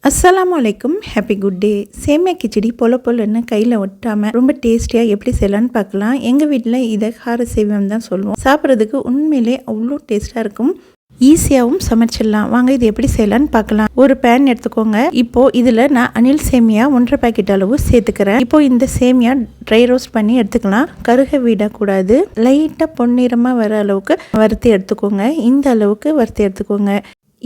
அஸ்ஸலாமு அலைக்கும். Happy good day. சேமியா கிச்சடி பொலன்னு கையில் ஒட்டாமல் ரொம்ப டேஸ்டியாக எப்படி செய்யலான்னு பார்க்கலாம். எங்கள் வீட்டில் இதை கார சேமியம் தான் சொல்லுவோம். சாப்பிட்றதுக்கு உண்மையிலே அவ்வளோ டேஸ்ட்டாக இருக்கும். ஈஸியாகவும் சமைச்சிடலாம். வாங்க இது எப்படி செய்யலான்னு பார்க்கலாம். ஒரு பேன் எடுத்துக்கோங்க. இப்போது இதில் நான் அணில் சேமியா 1.5 பாக்கெட் அளவு சேர்த்துக்கிறேன். இப்போது இந்த சேமியா ட்ரை ரோஸ்ட் பண்ணி எடுத்துக்கலாம். கருக விடக்கூடாது. லைட்டாக பொன்னிறமாக வர அளவுக்கு வறுத்து எடுத்துக்கோங்க. இந்த அளவுக்கு வறுத்து எடுத்துக்கோங்க.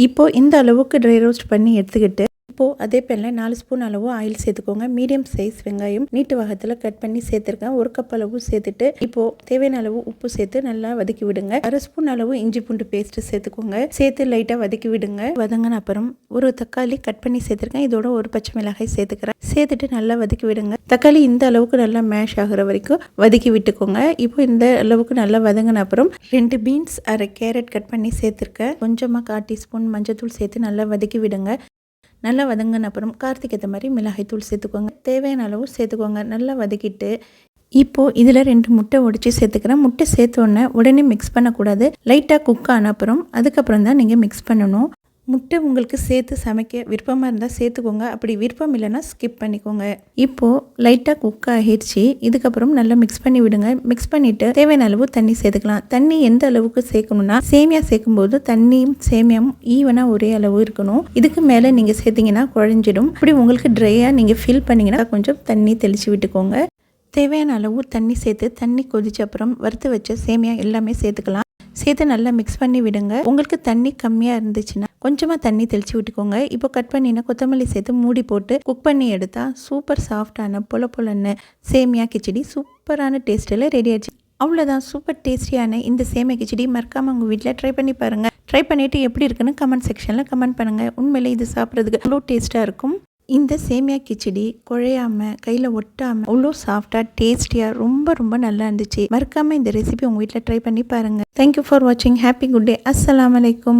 இப்போது இந்த அளவுக்கு ட்ரை ரோஸ்ட் பண்ணி எடுத்துக்கிட்டு இப்போது அதே பேனில் 4 ஸ்பூன் அளவு ஆயில் சேர்த்துக்கோங்க. மீடியம் சைஸ் வெங்காயம் நீட்டு வகத்தில் கட் பண்ணி சேர்த்துருக்கேன். 1 கப் அளவு சேர்த்துட்டு இப்போது தேவையான அளவு உப்பு சேர்த்து நல்லா வதக்கி விடுங்க. 1/2 ஸ்பூன் அளவு இஞ்சி பூண்டு பேஸ்ட்டு சேர்த்துக்கோங்க. சேர்த்து லைட்டாக வதக்கி விடுங்க. வதங்கின அப்புறம் ஒரு தக்காளி கட் பண்ணி சேர்த்துருக்கேன். இதோட ஒரு பச்சை மிளகாய் சேர்த்துக்கிறேன். சேர்த்துட்டு நல்லா வதக்கி விடுங்க. தக்காளி இந்த அளவுக்கு நல்லா மேஷ் ஆகிற வரைக்கும் வதக்கி விட்டுக்கோங்க. இப்போ இந்த அளவுக்கு நல்லா வதங்கின அப்புறம் 2 பீன்ஸ், 1/2 கேரட் கட் பண்ணி சேர்த்துருக்கேன். கொஞ்சமாக 1/4 டீஸ்பூன் மஞ்சள் சேர்த்து நல்லா வதக்கி விடுங்க. நல்லா வதங்கின அப்புறம் காரத்துக்கு ஏற்ற மாதிரி மிளகாய் தூள் சேர்த்துக்கோங்க. தேவையான அளவு சேர்த்துக்கோங்க. நல்லா வதக்கிட்டு இப்போது இதில் 2 முட்டை உடைச்சி சேர்த்துக்கிறேன். முட்டை சேர்த்தோன்னே உடனே மிக்ஸ் பண்ணக்கூடாது. லைட்டாக குக் ஆன அப்புறம் அதுக்கப்புறம் தான் நீங்கள் மிக்ஸ் பண்ணணும். முட்டை உங்களுக்கு சேர்த்து சமைக்க விருப்பமாக இருந்தால் சேர்த்துக்கோங்க. அப்படி விருப்பம் இல்லைன்னா ஸ்கிப் பண்ணிக்கோங்க. இப்போது லைட்டாக குக் ஆகிடுச்சு. இதுக்கப்புறம் நல்லா மிக்ஸ் பண்ணி விடுங்க. மிக்ஸ் பண்ணிவிட்டு தேவையான அளவு தண்ணி சேர்த்துக்கலாம். தண்ணி எந்த அளவுக்கு சேர்க்கணும்னா சேமியா சேர்க்கும்போது தண்ணியும் சேமியாவும் ஈவனாக ஒரே அளவு இருக்கணும். இதுக்கு மேலே நீங்கள் சேர்த்திங்கன்னா குழஞ்சிடும். இப்படி உங்களுக்கு ட்ரையாக நீங்கள் ஃபில் பண்ணிங்கன்னா கொஞ்சம் தண்ணி தெளித்து விட்டுக்கோங்க. தேவையான அளவு தண்ணி சேர்த்து தண்ணி கொதிச்ச அப்புறம் வறுத்து வச்ச சேமியா எல்லாமே சேர்த்துக்கலாம். சேர்த்து நல்லா மிக்ஸ் பண்ணி விடுங்க. உங்களுக்கு தண்ணி கம்மியாக இருந்துச்சுன்னா கொஞ்சமாக தண்ணி தெளித்து விட்டுக்கோங்க. இப்போ கட் பண்ணினா கொத்தமல்லி சேர்த்து மூடி போட்டு குக் பண்ணி எடுத்தால் சூப்பர் சாஃப்டான பொலன்னு சேமியா கிச்சடி சூப்பரான டேஸ்ட்டில் ரெடி ஆச்சு. அவ்வளோதான். சூப்பர் டேஸ்டியான இந்த சேமியா கிச்சடி மறக்காமல் உங்கள் வீட்டில் ட்ரை பண்ணி பாருங்கள். ட்ரை பண்ணிவிட்டு எப்படி இருக்குன்னு கமெண்ட் செக்ஷனில் கமெண்ட் பண்ணுங்கள். உண்மையிலே இது சாப்பிட்றதுக்கு அவ்வளோ டேஸ்ட்டாக இருக்கும். இந்த சேமியா கிச்சடி குழையாமல் கையில் ஒட்டாமல் அவ்வளோ சாஃப்டாக டேஸ்டியாக ரொம்ப நல்லா இருந்துச்சு. மறக்காமல் இந்த ரெசிபி உங்கள் வீட்டில் ட்ரை பண்ணி பாருங்கள். தேங்க்யூ ஃபார் வாட்சிங். Happy good day. அஸ்ஸலாமு அலைக்கும்.